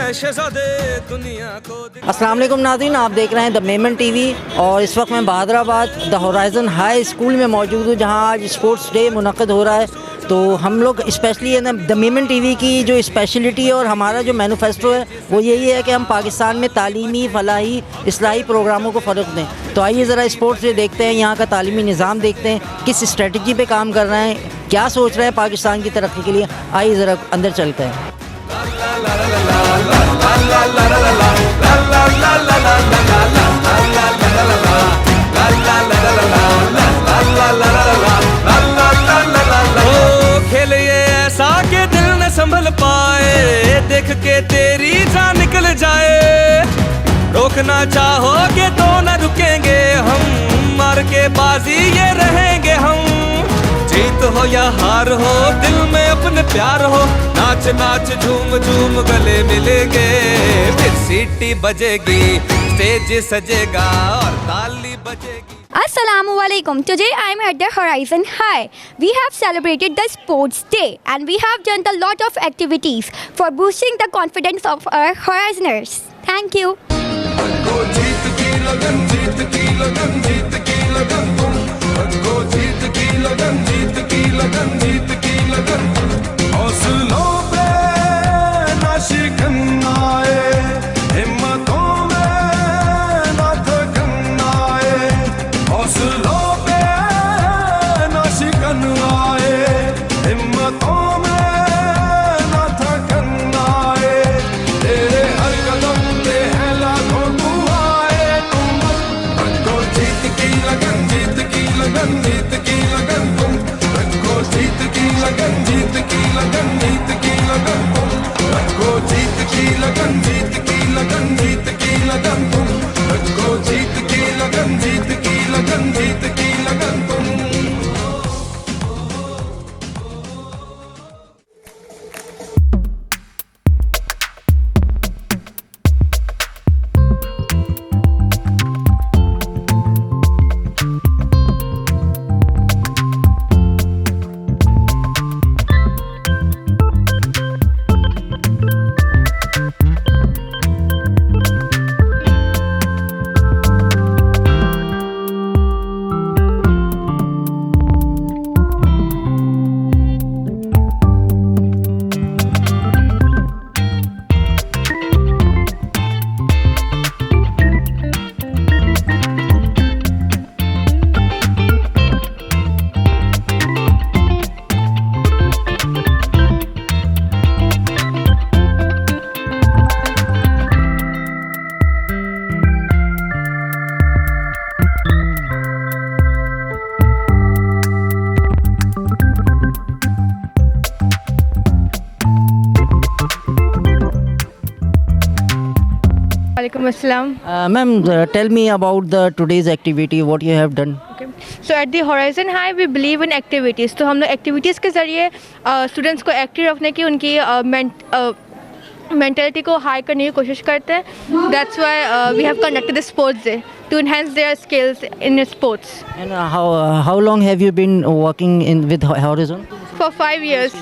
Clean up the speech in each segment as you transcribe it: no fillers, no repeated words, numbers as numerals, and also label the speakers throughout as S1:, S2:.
S1: अस्सलाम वालेकुम नाज़रीन, आप देख रहे हैं द मेमन टीवी और इस वक्त मैं Bahadurabad the horizon high school में मौजूद हूँ, जहाँ आज स्पोर्ट्स डे मुनक़्क़िद हो रहा है। तो हम लोग स्पेशली है ना द मेमन टीवी की जो स्पेशलिटी है और हमारा जो मैनिफेस्टो है वो यही है कि हम पाकिस्तान में तालीमी, फलाही, इस्लाही प्रोग्रामों को फ़रोग़ दें। तो आइए ज़रा स्पोर्ट्स डे देखते हैं, यहाँ का तालीमी निज़ाम देखते हैं, किस स्ट्रेटजी पे काम कर रहे हैं, क्या सोच रहे हैं पाकिस्तान की तरक्की के लिए। आइए ज़रा अंदर चलते हैं।
S2: खेल ये ऐसा के दिल न संभल पाए, देख के तेरी जान निकल जाए। रोकना चाहोगे तो न रुकेंगे हम, मार के बाजी ये रहेंगे हम। जीत हो या हार हो दिल में अपने प्यार हो, नाच नाच झूम झूम गले मिलेंगे। फिर सीटी बजेगी, स्टेज सजेगा और ताली बजेगी।
S3: Assalamualaikum. Today I am at the Horizon High. We have celebrated the Sports Day and we have done a lot of activities for boosting the confidence of our Horizoners. Thank you.
S4: Walaikum assalam.
S1: Ma'am, tell me about the today's activity, what you have done.
S4: Okay. So at the Horizon High we believe in activities. तो हम लोग activities के ज़रिए students को active रखने की, उनकी mentality को हाई करने की कोशिश करते हैं. That's why we have conducted the sports day to enhance their skills in sports.
S1: And how long have you been working with Horizon?
S4: For 5 years.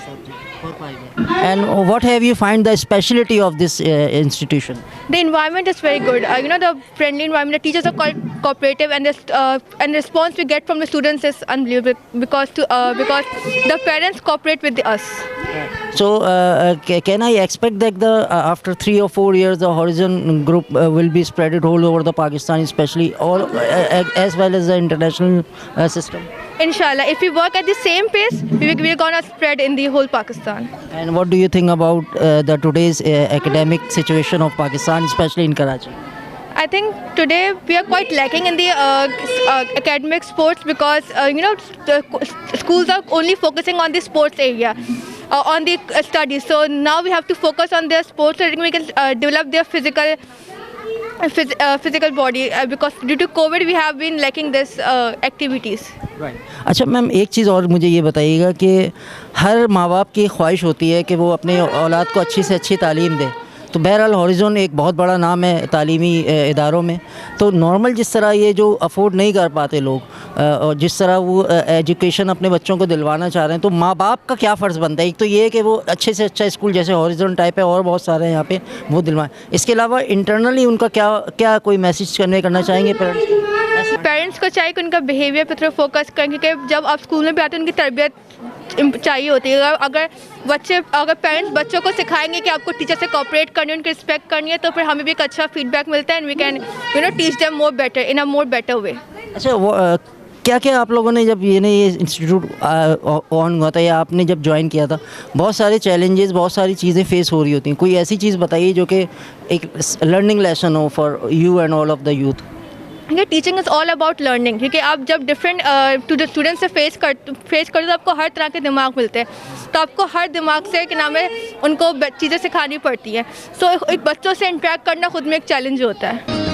S1: And what have you find the specialty of this institution?
S4: The environment is very good. The friendly environment. The teachers are quite cooperative, and the response we get from the students is unbelievable because the parents cooperate with us.
S1: So can I expect that after 3 or 4 years the Horizon group will be spread all over the Pakistan, especially or as well as the international system?
S4: Inshallah, if we work at the same pace, we're gonna spread in the whole Pakistan.
S1: And what do you think about the today's academic situation of Pakistan, especially in Karachi?
S4: I think today we are quite lacking in the academic sports because the schools are only focusing on the sports area, on the studies. So now we have to focus on their sports so that we can develop their physical body because due to COVID we have been lacking this activities.
S1: Right. अच्छा ma'am, एक चीज़ और मुझे ये बताइएगा कि हर माँ बाप की ख्वाहिश होती है कि वो अपने औलाद को अच्छी से अच्छी तालीम दे, तो बहरहाल हॉरिज़न एक बहुत बड़ा नाम है तालीमी इदारों में। तो नॉर्मल जिस तरह ये जो अफोर्ड नहीं कर पाते लोग और जिस तरह वो एजुकेशन अपने बच्चों को दिलवाना चाह रहे हैं, तो माँ बाप का क्या फ़र्ज़ बनता है? एक तो ये है कि वो अच्छे से अच्छा स्कूल जैसे हॉरिज़न टाइप है और बहुत सारे हैं यहाँ पे वो दिलवाएं। इसके अलावा इंटरनली उनका क्या कोई मैसेज कन्वे करना चाहेंगे पेरेंट्स को?
S4: पेरेंट्स को चाहिए कि उनका बिहेवियर पर थोड़ा फोकस करें, क्योंकि जब आप स्कूल में भी आते हैं उनकी तरबियत चाहिए होती है। अगर पेरेंट्स बच्चों को सिखाएंगे कि आपको टीचर से कोऑपरेट करनी है, उनकी रिस्पेक्ट करनी है, तो फिर हमें भी एक अच्छा फीडबैक मिलता है and we can teach them more better in a more better way.
S1: अच्छा, वो क्या क्या आप लोगों ने जब ये इंस्टीट्यूट ऑन हुआ था या आपने जब ज्वाइन किया था, बहुत सारे चैलेंजेस, बहुत सारी चीज़ें फेस हो रही होती हैं, कोई ऐसी चीज़ बताइए जो कि एक लर्निंग लेसन हो for you and all of the youth?
S4: ये teaching is all about learning, क्योंकि आप जब डिफरेंट स्टूडेंट्स से फेस करते हो तो आपको हर तरह के दिमाग मिलते हैं, तो आपको हर दिमाग से क्या नाम है उनको चीज़ें सिखानी पड़ती है। सो एक बच्चों से इंटरेक्ट करना खुद में एक चैलेंज होता है।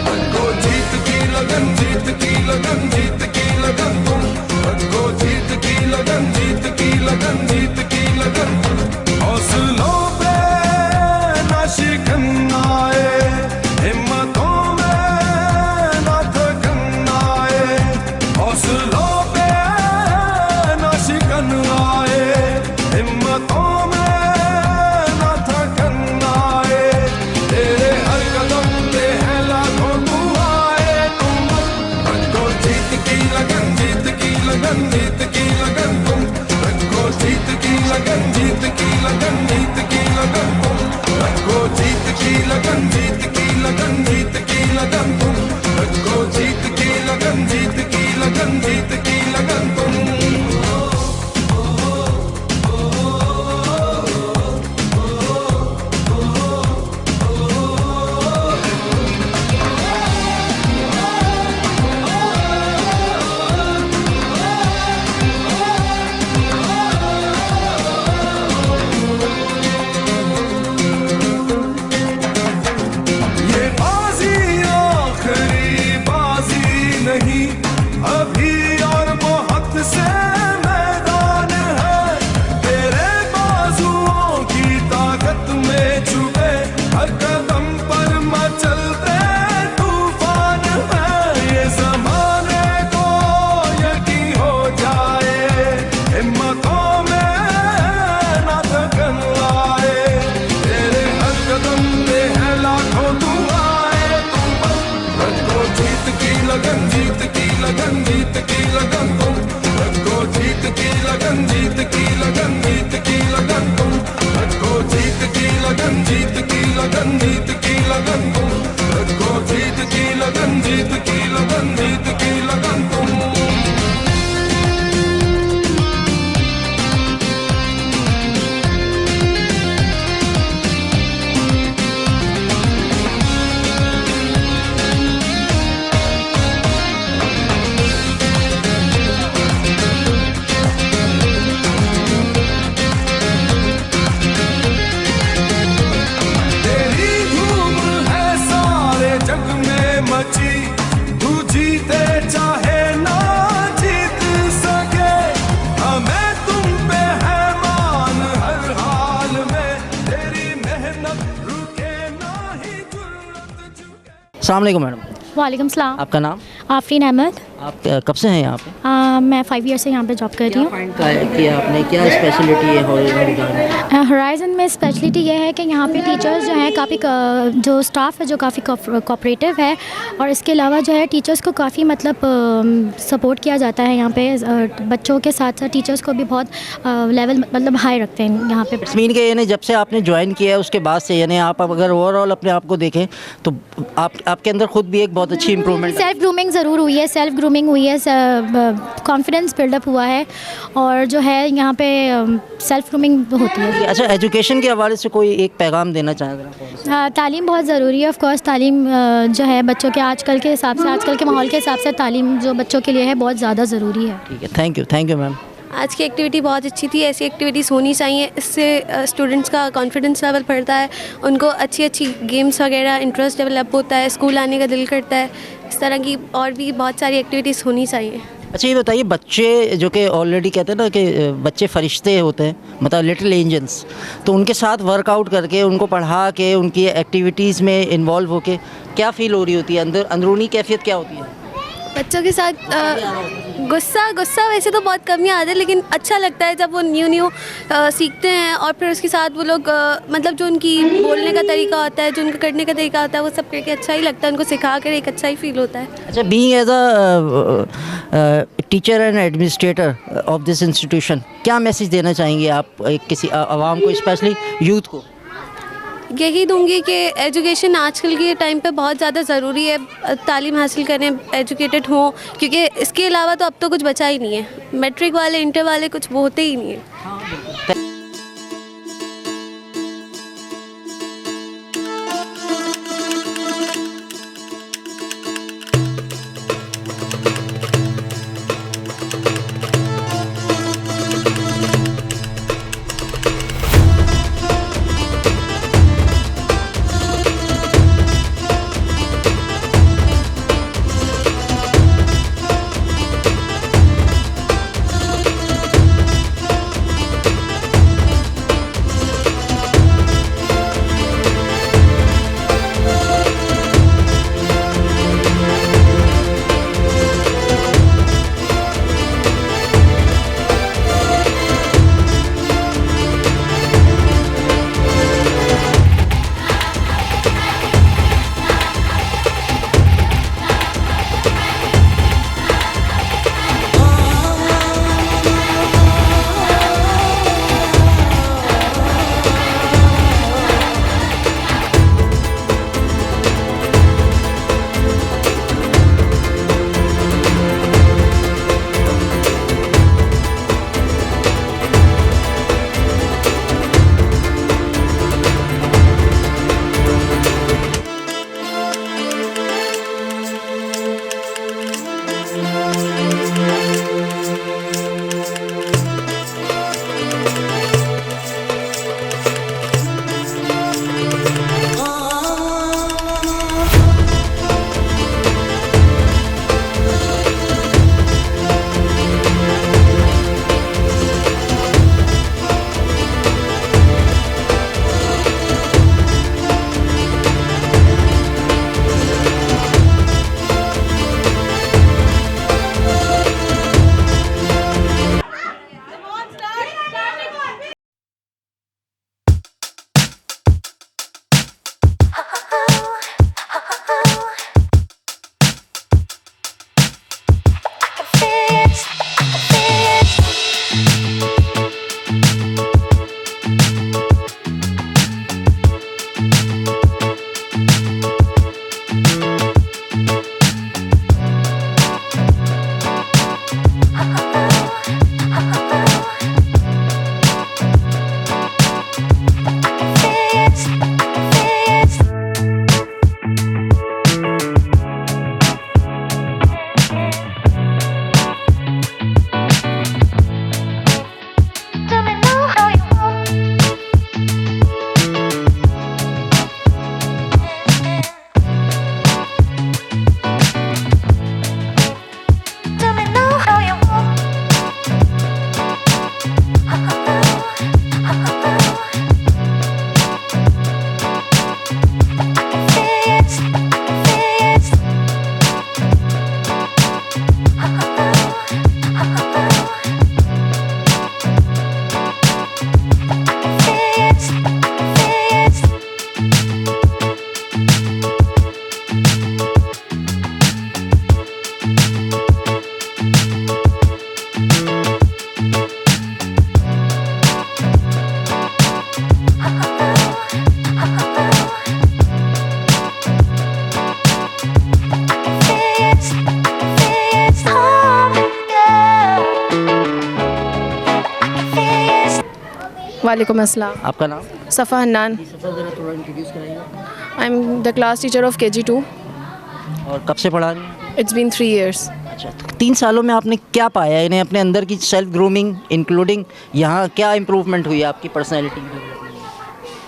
S1: अस्सलाम वालेकुम मैडम।
S5: वालेकुम सलाम।
S1: आपका नाम?
S5: आफरीन अहमद।
S1: आप कब से हैं यहाँ पे?
S5: मैं 5 ईयर से यहाँ पे जॉब कर रही हूँ।
S1: फाइंड किया आपने, क्या स्पेशलिटी है हॉरिज़न?
S5: हॉराइज़न में स्पेशलिटी ये है कि यहाँ पे टीचर्स जो हैं काफ़ी जो स्टाफ है जो काफ़ी कोऑपरेटिव है, और इसके अलावा जो है टीचर्स को काफ़ी मतलब सपोर्ट किया जाता है यहाँ पे। बच्चों के साथ साथ टीचर्स को भी बहुत लेवल मतलब हाई रखते हैं यहाँ पे।
S1: मीन के यानी जब से आपने ज्वाइन किया है उसके बाद से, यानी आप अगर ओवरऑल अपने आप को देखें तो आपके अंदर खुद भी एक बहुत अच्छी इंप्रूवमेंट,
S5: सेल्फ ग्रूमिंग ज़रूर हुई है, सेल्फ ग्रूमिंग हुई है, कॉन्फिडेंस बिल्डअप हुआ है, और जो है यहाँ पे सेल्फ ग्रूमिंग होती है।
S1: अच्छा, एजुकेशन के हवाले से कोई एक पैगाम देना चाहेंगे?
S5: तालीम बहुत ज़रूरी है। ऑफ कोर्स तालीम जो है बच्चों के आजकल के हिसाब से, आजकल के माहौल के हिसाब से तालीम जो बच्चों के लिए है बहुत ज़्यादा ज़रूरी है।
S1: ठीक है, थैंक यू मैम।
S6: आज की एक्टिविटी बहुत अच्छी थी, ऐसी एक्टिविटीज़ होनी चाहिए, इससे स्टूडेंट्स का कॉन्फिडेंस लेवल बढ़ता है, उनको अच्छी अच्छी गेम्स वगैरह इंटरेस्ट डेवलप होता है, स्कूल आने का दिल करता है। इस तरह की और भी बहुत सारी एक्टिविटीज़ होनी चाहिए।
S1: अच्छा ये बताइए, बच्चे जो कि ऑलरेडी कहते हैं ना कि बच्चे फरिश्ते होते हैं, मतलब लिटिल एंजल्स, तो उनके साथ वर्कआउट करके, उनको पढ़ा के, उनकी एक्टिविटीज़ में इन्वॉल्व होके क्या फ़ील हो रही होती है, अंदरूनी कैफियत क्या होती है?
S6: बच्चों के साथ गुस्सा वैसे तो बहुत कम ही आता है, लेकिन अच्छा लगता है जब वो न्यू सीखते हैं और फिर उसके साथ वो लोग मतलब जो उनकी बोलने का तरीका होता है, जो उनका करने का तरीका होता है, वो सब करके अच्छा ही लगता है, उनको सिखा कर एक अच्छा ही फील होता है।
S1: अच्छा, being as a teacher and administrator of this institution, क्या मैसेज देना चाहेंगे आप किसी आवाम को, स्पेशली यूथ को?
S6: यही दूंगी कि एजुकेशन आजकल के टाइम पे बहुत ज़्यादा ज़रूरी है, तालीम हासिल करें, एजुकेटेड हों, क्योंकि इसके अलावा तो अब तो कुछ बचा ही नहीं है। मैट्रिक वाले, इंटर वाले कुछ वो होते ही नहीं है।
S7: वालेकुम अस्सलाम।
S1: आपका नाम?
S7: सफ़ा हन्नान।
S1: थोड़ा इंट्रोड्यूस कराइए।
S7: I am the class teacher of KG2।
S1: और कब से पढ़ा रही हैं?
S7: It's been 3 years।
S1: अच्छा, तो 3 सालों में आपने क्या पाया, इन्हें अपने अंदर की सेल्फ ग्रूमिंग इंक्लूडिंग यहाँ क्या इम्प्रूवमेंट हुई है आपकी पर्सनैलिटी में?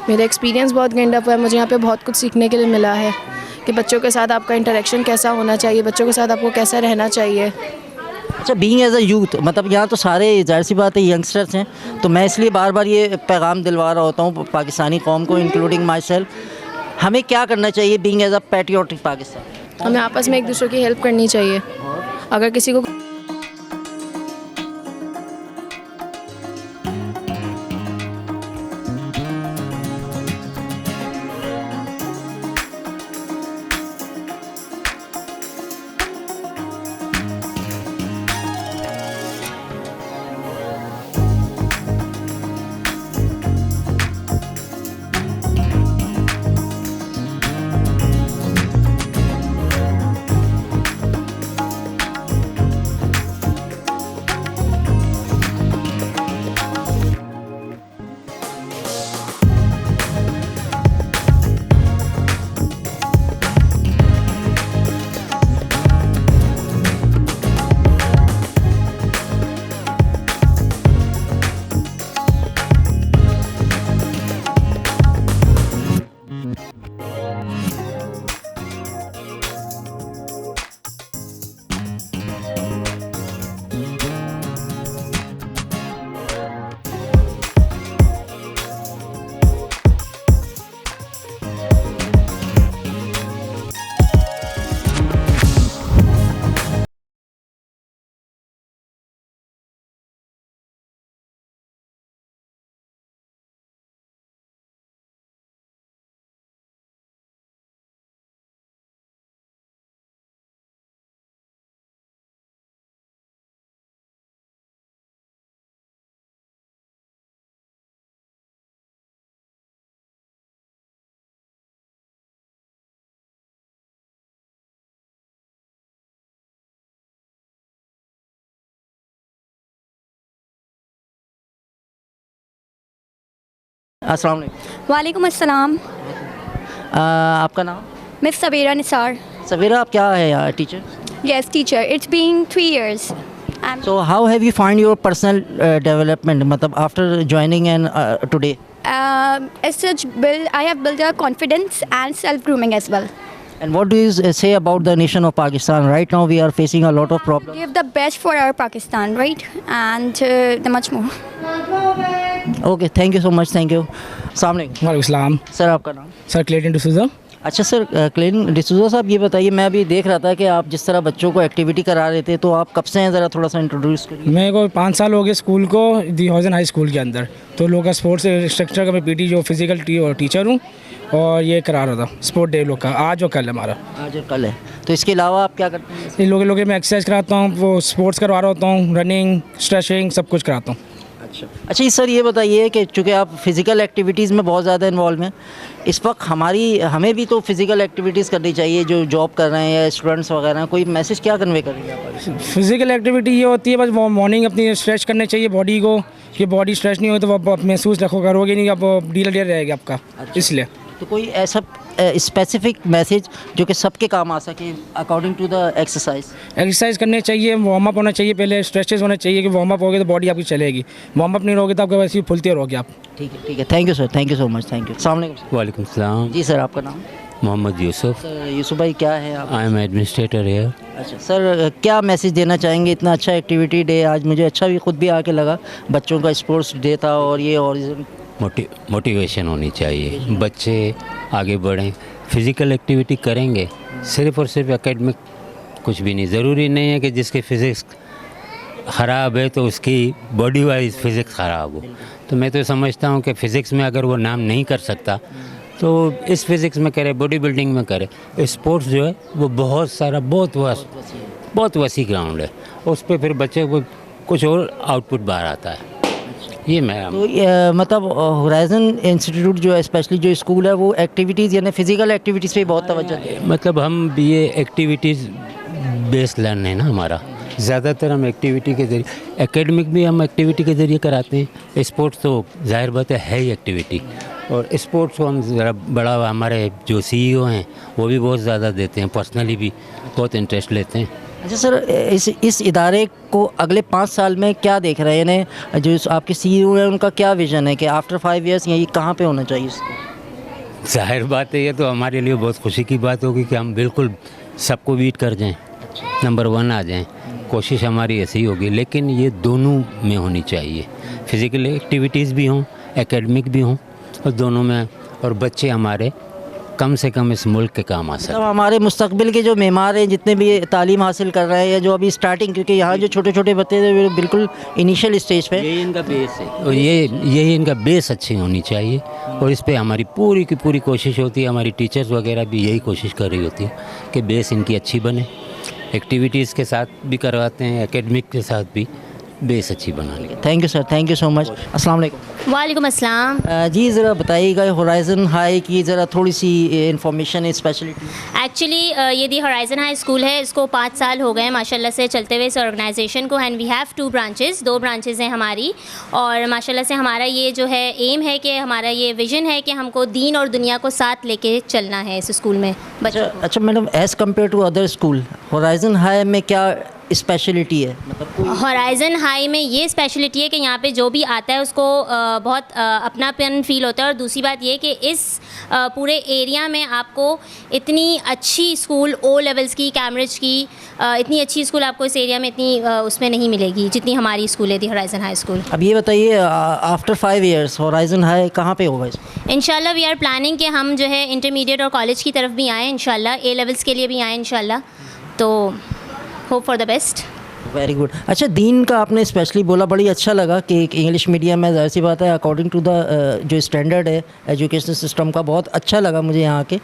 S7: मेरा एक्सपीरियंस बहुत गेंड अप हुआ है, मुझे यहाँ पे बहुत कुछ सीखने के लिए मिला है कि बच्चों के साथ आपका इंटरेक्शन कैसा होना चाहिए, बच्चों के साथ आपको कैसा रहना चाहिए।
S1: अच्छा, बीइंग एज अ यूथ, मतलब यहाँ तो सारे ज़ाहिर सी बात है यंगस्टर्स हैं, तो मैं इसलिए बार बार ये पैगाम दिलवा रहा होता हूँ पाकिस्तानी कौम को, इंक्लूडिंग माई सेल्फ, हमें क्या करना चाहिए being as a patriotic Pakistan?
S7: हमें आपस में एक दूसरे की हेल्प करनी चाहिए। अगर किसी को
S1: अस्सलाम वालेकुम।
S3: वालेकुम अस्सलाम।
S1: आपका नाम?
S3: मिस सवेरा निसार।
S1: सवेरा, आप क्या है यहाँ teacher?
S3: Yes, teacher. It's been 3 years. I'm
S1: So how have you find your personal development, मतलब after joining and today?
S3: as such I have built a confidence and self-grooming as well.
S1: And what do you say about the nation of Pakistan? Right now we are facing a lot of problems.
S3: Give the best for our Pakistan, right? And the much more.
S1: Okay, thank you so much, thank you. अस्सलाम वालेकुम।
S8: वालेकुम सलाम।
S1: Sir आपका नाम?
S8: Sir Clayton D'Souza.
S1: अच्छा sir, Klein D'Souza साहब, ये बताइए, मैं अभी देख रहा था कि आप जिस तरह बच्चों को एक्टिविटी करा रहे थे, तो आप कब से हैं, ज़रा थोड़ा सा इंट्रोड्यूस करिए।
S8: मेरे को 5 साल हो गए स्कूल को, दी हॉजन हाई स्कूल के अंदर। तो लोग का स्पोर्ट्स इंस्ट्रक्टर का मैं पीटी जो फिजिकल टीचर हूँ, और ये करा रहा था स्पोर्ट डे लोग का, आज और कल हमारा।
S1: आज और कल है, तो इसके अलावा आप क्या करते हैं?
S8: इन लोग मैं एक्सरसाइज कराता हूँ, वो स्पोर्ट्स करवा रहा होता हूँ, रनिंग, स्ट्रेचिंग, सब कुछ कराता हूँ।
S1: अच्छा सर, ये बताइए कि चूँकि आप फ़िज़िकल एक्टिविटीज़ में बहुत ज़्यादा इन्वॉल्व हैं, इस वक्त हमें भी तो फ़िज़िकल एक्टिविटीज़ करनी चाहिए, जो जॉब कर रहे हैं या स्टूडेंट्स वगैरह हैं, कोई मैसेज क्या कन्वे करेंगे आप?
S8: फिजिकल एक्टिविटी ये होती है, बस मॉर्निंग अपनी स्ट्रेच करनी चाहिए बॉडी को, कि बॉडी स्ट्रेच नहीं हो तो आप महसूस रखो, करोगे नहीं, आप ढीला रहेगा आपका। इसलिए
S1: तो कोई ऐसा स्पेसिफिक मैसेज जो कि सबके काम आ सके अकॉर्डिंग टू द एक्सरसाइज
S8: करने चाहिए, वार्म अप होना चाहिए, पहले स्ट्रेचेस होने चाहिए, कि वार्म अप होगे तो बॉडी आपकी चलेगी, वार्म अप नहीं रहोगे तो आपको वैसे ही फुलते रहोगे आप।
S1: ठीक है, thank you sir, thank you so much, thank you. अस्सलाम वालेकुम।
S9: वालेकुम सलाम।
S1: जी सर, आपका नाम?
S9: मोहम्मद यूसुफ।
S1: सर यूसुफ भाई, क्या है आप?
S9: I am administrator here.
S1: अच्छा सर, क्या मैसेज देना चाहेंगे? इतना अच्छा एक्टिविटी डे आज मुझे अच्छा भी खुद भी आके लगा, बच्चों का स्पोर्ट्स डे था, और ये और
S9: मोटिवेशन होनी चाहिए, बच्चे आगे बढ़ें, फिज़िकल एक्टिविटी करेंगे, सिर्फ़ और सिर्फ एकेडमिक कुछ भी नहीं। ज़रूरी नहीं है कि जिसकी फ़िज़िक्स ख़राब है तो उसकी बॉडी वाइज फ़िज़िक्स ख़राब हो। तो मैं तो समझता हूँ कि फ़िज़िक्स में अगर वो नाम नहीं कर सकता तो इस फिज़िक्स में करे, बॉडी बिल्डिंग में करे। स्पोर्ट्स जो है वो बहुत वसी ग्राउंड है, उस पर फिर बच्चे को कुछ और आउटपुट बाहर आता है। ये मैं
S1: तो मतलब होराइजन इंस्टीट्यूट जो है, स्पेशली जो स्कूल है, वो एक्टिविटीज़ यानी फ़िज़िकल एक्टिविटीज़ पे बहुत तवज्जो देते हैं।
S9: मतलब हम ये एक्टिविटीज़ बेस लर्न है ना हमारा, ज़्यादातर हम एक्टिविटी के ज़रिए, एकेडमिक भी हम एक्टिविटी के ज़रिए कराते हैं। स्पोर्ट्स तो जाहिर बात है ही एक्टिविटी, और स्पोर्ट्स को हम ज़रा बड़ा, हमारे जो CEO हैं वो भी बहुत ज़्यादा देते हैं, पर्सनली भी बहुत इंटरेस्ट लेते हैं।
S1: अच्छा सर, इस इदारे को अगले 5 साल में क्या देख रहे हैं? यानी जो आपके CEO हैं उनका क्या विज़न है कि आफ्टर 5 ईयर्स ये कहाँ पे होना चाहिए?
S9: जाहिर बात है, ये तो हमारे लिए बहुत खुशी की बात होगी कि हम बिल्कुल सबको बीट कर जाएं। नंबर 1 आ जाएं। कोशिश हमारी ऐसी ही होगी, लेकिन ये दोनों में होनी चाहिए। फिज़िकल एक्टिविटीज़ भी हों, एकेडमिक भी हों, और दोनों में, और बच्चे हमारे कम से कम इस मुल्क के काम आ सकें।
S1: तो हमारे मुस्तकबिल के जो मेमार हैं, जितने भी तालीम हासिल कर रहे हैं या जो अभी स्टार्टिंग, क्योंकि यहाँ जो छोटे छोटे बच्चे हैं वो बिल्कुल इनिशियल स्टेज पे,
S9: यही इनका बेस है, और यही इनका बेस अच्छी होनी चाहिए, और इस पे हमारी पूरी की पूरी कोशिश होती है। हमारी टीचर्स वगैरह भी यही कोशिश कर रही होती है कि बेस इनकी अच्छी बने। एक्टिविटीज़ के साथ भी करवाते हैं, एकेडमिक के साथ भी बेस अच्छी बना ली।
S1: Thank you sir, thank you so much. अस्सलाम वालेकुम।
S6: वालेकुम अस्सलाम।
S1: जी ज़रा बताइएगा होराइज़न हाई की ज़रा थोड़ी सी इन्फॉर्मेशन, स्पेशलिटी।
S6: एक्चुअली ये दी होराइज़न हाई स्कूल है, इसको 5 साल हो गए माशाल्लाह से चलते हुए इस ऑर्गेनाइजेशन को। And we have 2 branches, 2 branches हैं हमारी, और माशाल्लाह से हमारा ये जो है एम है कि हमारा ये विज़न है कि हमको दीन और दुनिया को साथ लेके चलना है इस स्कूल में बच्चों।
S1: अच्छा madam, as compare to other school, Horizon High में क्या स्पेशलिटी है? मतलब
S6: होराइज़न हाई में ये स्पेशलिटी है कि यहाँ पे जो भी आता है उसको बहुत अपनापन फील होता है। और दूसरी बात ये कि इस पूरे एरिया में आपको इतनी अच्छी स्कूल, ओ लेवल्स की, कैम्ब्रिज की, इतनी अच्छी स्कूल आपको इस एरिया में इतनी उसमें नहीं मिलेगी जितनी हमारी स्कूल है दी होराइज़न हाई स्कूल।
S1: अब ये बताइए, आफ्टर 5 ईयर्स होराइज़न हाई कहाँ पे होगा?
S6: इंशाल्लाह वी आर प्लानिंग कि हम जो है इंटरमीडिएट और कॉलेज की तरफ भी आएँ, इंशाल्लाह ए लेवल्स के लिए भी आएँ इंशाल्लाह। तो hope for the best.
S1: Very good. अच्छा, दीन का आपने स्पेशली बोला, बड़ी अच्छा लगा कि एक इंग्लिश मीडियम में, ज़ाहिर सी बात है अकॉर्डिंग टू द जो स्टैंडर्ड है एजुकेशन सिस्टम का, बहुत अच्छा लगा मुझे यहाँ के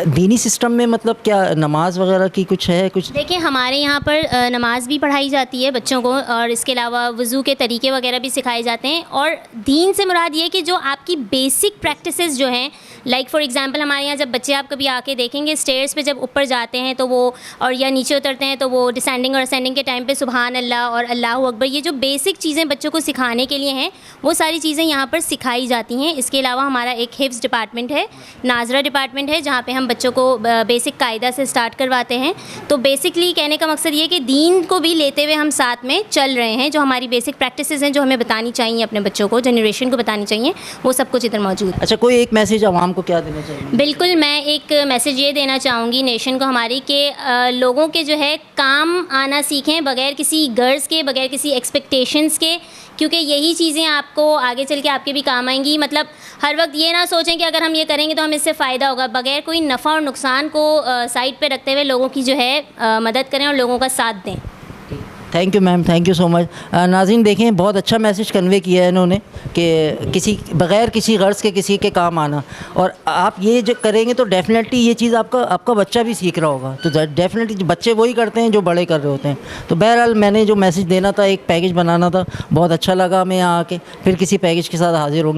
S1: दीनी सिस्टम में। मतलब क्या नमाज वगैरह की कुछ है? कुछ
S6: देखिए, हमारे यहाँ पर नमाज भी पढ़ाई जाती है बच्चों को, और इसके अलावा वज़ू के तरीके वगैरह भी सिखाए जाते हैं। और दीन से मुराद ये कि जो आपकी बेसिक प्रैक्टिसेस जो हैं, लाइक फॉर एग्जांपल हमारे यहाँ जब बच्चे आप कभी आके देखेंगे स्टेयर्स पे जब ऊपर जाते हैं तो वो, और या नीचे उतरते हैं तो वो डिसेंडिंग और असेंडिंग के टाइम पे सुबहान अल्लाह और अल्लाहु अकबर, ये जो बेसिक चीज़ें बच्चों को सिखाने के लिए हैं वो सारी चीज़ें यहाँ पर सिखाई जाती हैं। इसके अलावा हमारा एक हिफ्ज़ डिपार्टमेंट है, नाजरा डिपार्टमेंट है, जहाँ पे हम बच्चों को बेसिक कायदा से स्टार्ट करवाते हैं। तो बेसिकली कहने का मकसद ये कि दीन को भी लेते हुए हम साथ में चल रहे हैं। जो हमारी बेसिक प्रैक्टिसेस हैं जो हमें बतानी चाहिए अपने बच्चों को, जनरेशन को बतानी चाहिए, वो सब कुछ इधर मौजूद है।
S1: अच्छा, कोई एक मैसेज आवाम को क्या देना चाहिए?
S6: बिल्कुल, मैं एक मैसेज ये देना चाहूँगी नेशन को हमारी कि लोगों के जो है काम आना सीखें, बगैर किसी गर्ज़ के, बगैर किसी एक्सपेक्टेशंस के, क्योंकि यही चीज़ें आपको आगे चल के आपके भी काम आएंगी। मतलब हर वक्त ये ना सोचें कि अगर हम ये करेंगे तो हमें इससे फ़ायदा होगा, बगैर कोई नफ़ा और नुकसान को साइड पे रखते हुए लोगों की जो है मदद करें और लोगों का साथ दें।
S1: Thank you ma'am, thank you so much. नाज़रीन देखें, बहुत अच्छा मैसेज कन्वे किया है इन्होंने कि किसी बग़ैर किसी गर्ज़ के किसी के काम आना, और आप ये जो करेंगे तो डेफिनेटली ये चीज़ आपका बच्चा भी सीख रहा होगा। तो डेफिनेटली बच्चे वही करते हैं जो बड़े कर रहे होते हैं। तो बहरहाल मैंने जो मैसेज देना था, एक पैकेज बनाना था, बहुत अच्छा लगा हमें यहाँ आके। फिर किसी पैकेज के साथ हाजिर होंगे।